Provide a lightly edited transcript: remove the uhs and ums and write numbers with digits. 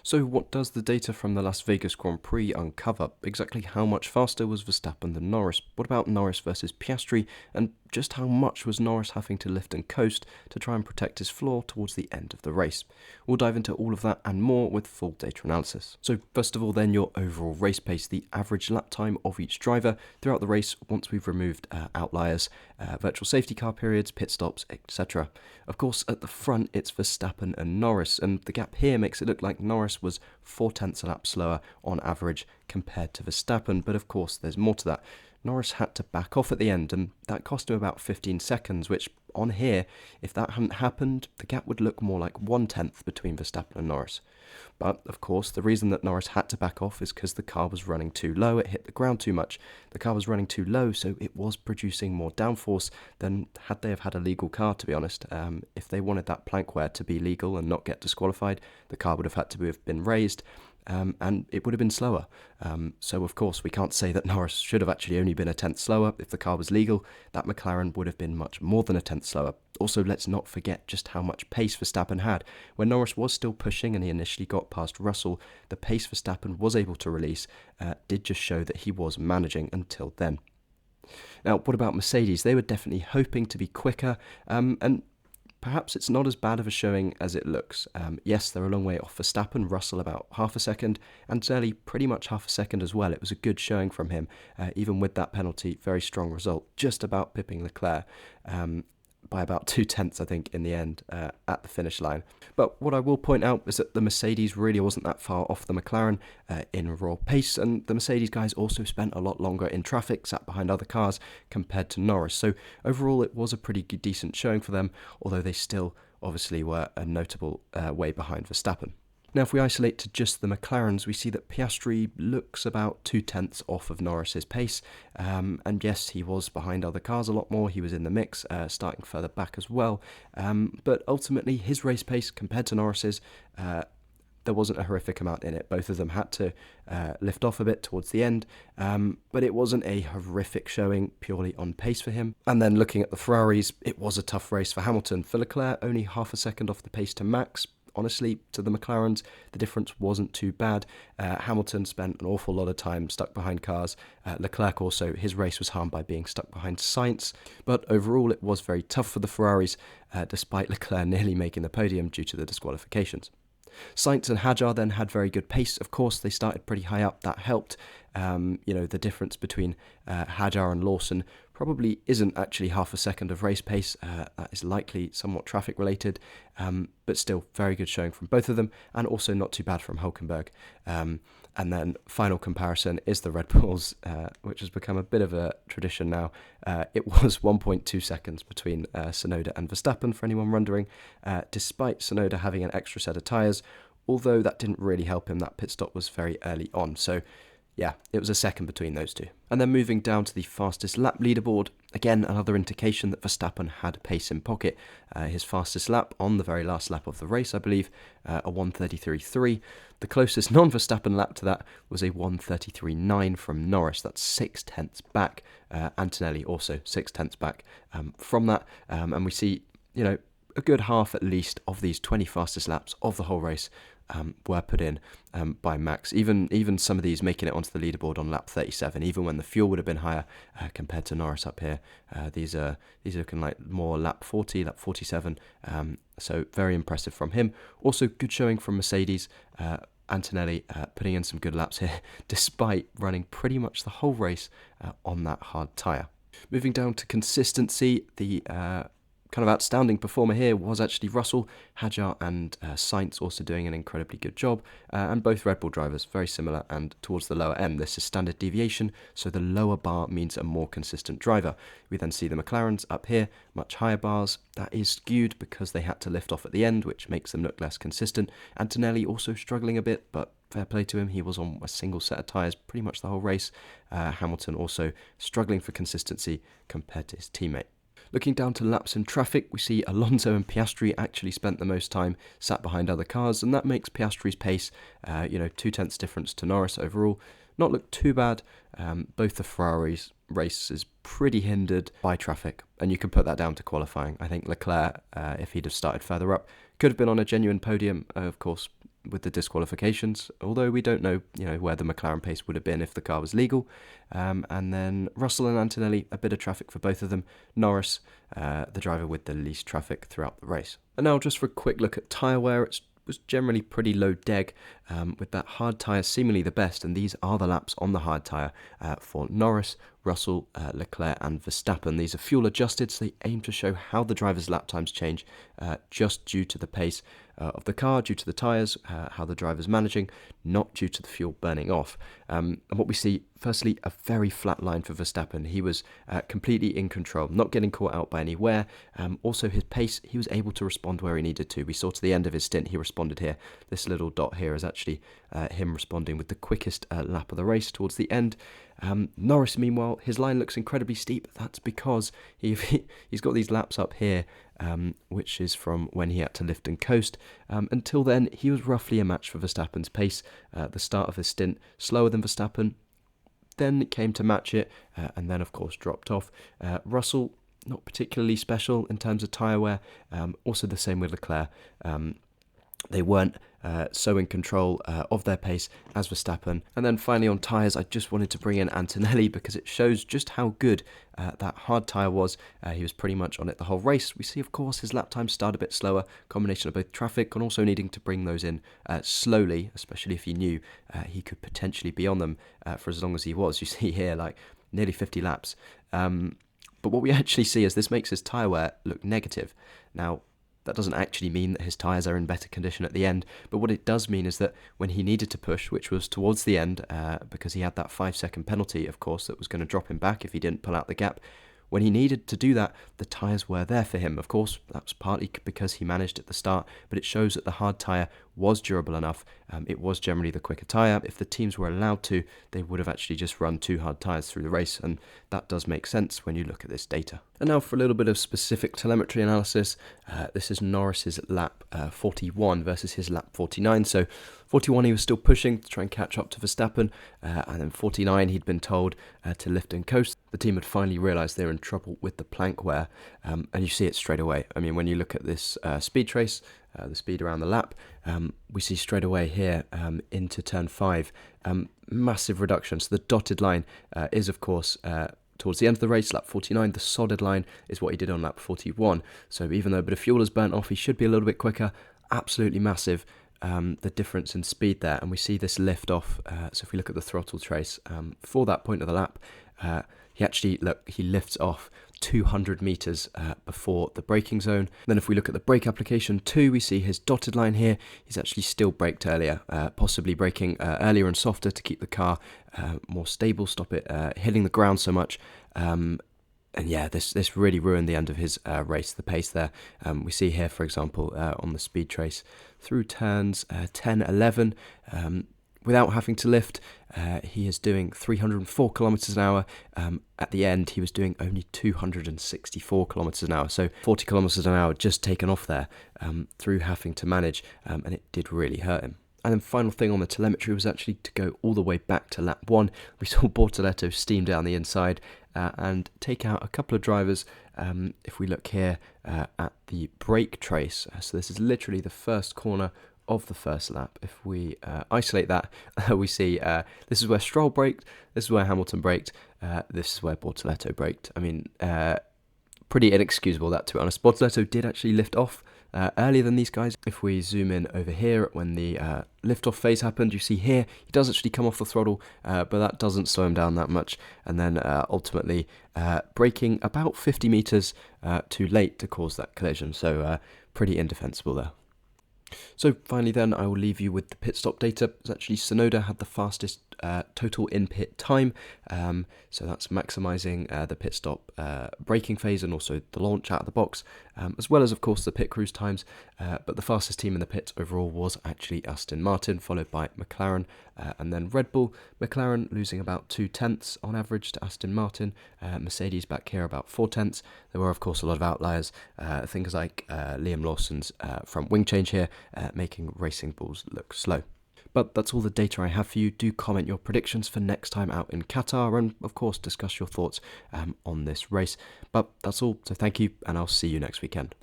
So what does the data from the Las Vegas Grand Prix uncover? Exactly how much faster was Verstappen than Norris? What about Norris versus Piastri? And just how much was Norris having to lift and coast to try and protect his floor towards the end of the race? We'll dive into all of that and more with full data analysis. So first of all then, your overall race pace, the average lap time of each driver throughout the race once we've removed outliers, virtual safety car periods, pit stops, etc. Of course, at the front it's Verstappen and Norris, and the gap here makes it look like Norris was 0.4 a lap slower on average compared to Verstappen, but of course there's more to that. Norris had to back off at the end, and that cost him about 15 seconds, which on here, if that hadn't happened, the gap would look more like 1/10 between Verstappen and Norris. But, of course, the reason that Norris had to back off is because the car was running too low, it hit the ground too much. The car was running too low, so it was producing more downforce than had they have had a legal car, to be honest. If they wanted that plank wear to be legal and not get disqualified, the car would have had to have been raised. And it would have been slower. So, of course, we can't say that Norris should have actually only been a tenth slower. If the car was legal, that McLaren would have been much more than a tenth slower. Also, let's not forget just how much pace Verstappen had. When Norris was still pushing and he initially got past Russell, the pace Verstappen was able to release did just show that he was managing until then. Now, what about Mercedes? They were definitely hoping to be quicker, and perhaps it's not as bad of a showing as it looks. Yes, they're a long way off Verstappen, Russell about half a second, and Zerli pretty much half a second as well. It was a good showing from him, even with that penalty, very strong result, just about pipping Leclerc by about 0.2, I think, in the end at the finish line. But what I will point out is that the Mercedes really wasn't that far off the McLaren in raw pace, and the Mercedes guys also spent a lot longer in traffic, sat behind other cars compared to Norris. So overall, it was a pretty decent showing for them, although they still obviously were a notable way behind Verstappen. Now, if we isolate to just the McLarens, we see that Piastri looks about 0.2 off of Norris's pace. And yes, he was behind other cars a lot more. He was in the mix, starting further back as well. But ultimately, his race pace compared to Norris's, there wasn't a horrific amount in it. Both of them had to lift off a bit towards the end, but it wasn't a horrific showing purely on pace for him. And then looking at the Ferraris, it was a tough race for Hamilton. For Leclerc, only half a second off the pace to Max. Honestly, to the McLarens, the difference wasn't too bad. Hamilton spent an awful lot of time stuck behind cars. Leclerc also, his race was harmed by being stuck behind Sainz. But overall, it was very tough for the Ferraris, despite Leclerc nearly making the podium due to the disqualifications. Sainz and Hadjar then had very good pace. Of course, they started pretty high up. That helped. The difference between Hadjar and Lawson probably isn't actually half a second of race pace. That is likely somewhat traffic related, but still very good showing from both of them, and also not too bad from Hülkenberg. And then final comparison is the Red Bulls, which has become a bit of a tradition now. It was 1.2 seconds between Tsunoda and Verstappen, for anyone wondering, despite Tsunoda having an extra set of tyres, although that didn't really help him. That pit stop was very early on, so yeah, it was a second between those two. And then moving down to the fastest lap leaderboard, again, another indication that Verstappen had pace in pocket. His fastest lap on the very last lap of the race, I believe, a 1:33.3. The closest non-Verstappen lap to that was a 1:33.9 from Norris. That's 0.6 back. Antonelli also 0.6 back from that. And we see, a good half at least of these 20 fastest laps of the whole race were put in by Max. Even some of these making it onto the leaderboard on lap 37, even when the fuel would have been higher compared to Norris up here. These are looking like more lap 40, lap 47. So very impressive from him. Also good showing from Mercedes. Antonelli putting in some good laps here, despite running pretty much the whole race on that hard tyre. Moving down to consistency, the kind of outstanding performer here was actually Russell. Hadjar and Sainz also doing an incredibly good job, and both Red Bull drivers very similar and towards the lower end. This is standard deviation, so the lower bar means a more consistent driver. We then see the McLarens up here, much higher bars. That is skewed because they had to lift off at the end, which makes them look less consistent. Antonelli also struggling a bit, but fair play to him. He was on a single set of tyres pretty much the whole race. Hamilton also struggling for consistency compared to his teammate. Looking down to laps in traffic, we see Alonso and Piastri actually spent the most time sat behind other cars, and that makes Piastri's pace, 0.2 difference to Norris overall, not look too bad. Both the Ferraris' race is pretty hindered by traffic, and you can put that down to qualifying. I think Leclerc, if he'd have started further up, could have been on a genuine podium. Of course, with the disqualifications, although we don't know, where the McLaren pace would have been if the car was legal. And then Russell and Antonelli, a bit of traffic for both of them. Norris, the driver with the least traffic throughout the race. And now just for a quick look at tyre wear, it was generally pretty low deg, with that hard tyre seemingly the best, and these are the laps on the hard tyre for Norris, Russell, Leclerc and Verstappen. These are fuel adjusted, so they aim to show how the driver's lap times change just due to the pace of the car, due to the tyres, how the driver's managing, not due to the fuel burning off. And what we see, firstly, a very flat line for Verstappen. He was completely in control, not getting caught out by any wear. Also his pace, he was able to respond where he needed to. We saw to the end of his stint, he responded here. This little dot here is actually him responding with the quickest lap of the race towards the end. Norris, meanwhile, his line looks incredibly steep. That's because he's got these laps up here, which is from when he had to lift and coast. Until then, he was roughly a match for Verstappen's pace. The start of his stint, slower than Verstappen, then it came to match it, and then, of course, dropped off. Russell, not particularly special in terms of tyre wear. Also the same with Leclerc. They weren't so in control of their pace as Verstappen. And then finally on tyres, I just wanted to bring in Antonelli because it shows just how good that hard tyre was. He was pretty much on it the whole race. We see, of course, his lap times start a bit slower, combination of both traffic and also needing to bring those in slowly, especially if he knew he could potentially be on them for as long as he was. You see here, like, nearly 50 laps. But what we actually see is this makes his tyre wear look negative. Now, that doesn't actually mean that his tyres are in better condition at the end, but what it does mean is that when he needed to push, which was towards the end, because he had that 5-second penalty, of course, that was going to drop him back if he didn't pull out the gap, when he needed to do that, the tyres were there for him. Of course, that was partly because he managed at the start, but it shows that the hard tyre was durable enough. It was generally the quicker tyre. If the teams were allowed to, they would have actually just run 2 hard tyres through the race, and that does make sense when you look at this data. And now for a little bit of specific telemetry analysis. This is Norris's lap 41 versus his lap 49. So 41 he was still pushing to try and catch up to Verstappen, and then 49 he'd been told to lift and coast. The team had finally realised they were in trouble with the plank wear, and you see it straight away. I mean, when you look at this speed trace, the speed around the lap, we see straight away here into turn 5, massive reduction. So the dotted line is, of course, towards the end of the race, lap 49. The solid line is what he did on lap 41. So even though a bit of fuel is burnt off, he should be a little bit quicker. Absolutely massive, the difference in speed there. And we see this lift off. So if we look at the throttle trace for that point of the lap, he lifts off 200 metres before the braking zone. Then if we look at the brake application too, we see his dotted line here. He's actually still braked earlier, possibly braking earlier and softer to keep the car more stable, stop it hitting the ground so much. And yeah, this really ruined the end of his race, the pace there. We see here, for example, on the speed trace through turns 10, 11, without having to lift, he is doing 304 kilometers an hour. At the end, he was doing only 264 kilometers an hour. So 40 kilometers an hour just taken off there through having to manage, and it did really hurt him. And then final thing on the telemetry was actually to go all the way back to lap 1. We saw Bortoleto steam down the inside and take out a couple of drivers. If we look here at the brake trace, so this is literally the first corner of the first lap. If we isolate that, we see this is where Stroll braked, this is where Hamilton braked, this is where Bortoleto braked. I mean, pretty inexcusable, that, to be honest. Bortoleto did actually lift off earlier than these guys. If we zoom in over here, when the lift-off phase happened, you see here, he does actually come off the throttle, but that doesn't slow him down that much. And then ultimately braking about 50 metres too late to cause that collision. So pretty indefensible there. So finally then, I will leave you with the pit stop data. It's actually Tsunoda had the fastest total in-pit time, so that's maximising the pit stop braking phase and also the launch out of the box, as well as, of course, the pit cruise times. But the fastest team in the pits overall was actually Aston Martin, followed by McLaren, and then Red Bull. McLaren losing about 0.2 on average to Aston Martin. Mercedes back here about 0.4. There were, of course, a lot of outliers, things like Liam Lawson's front wing change here, making Racing Bulls look slow. But that's all the data I have for you. Do comment your predictions for next time out in Qatar, and of course discuss your thoughts on this race. But that's all, so thank you, and I'll see you next weekend.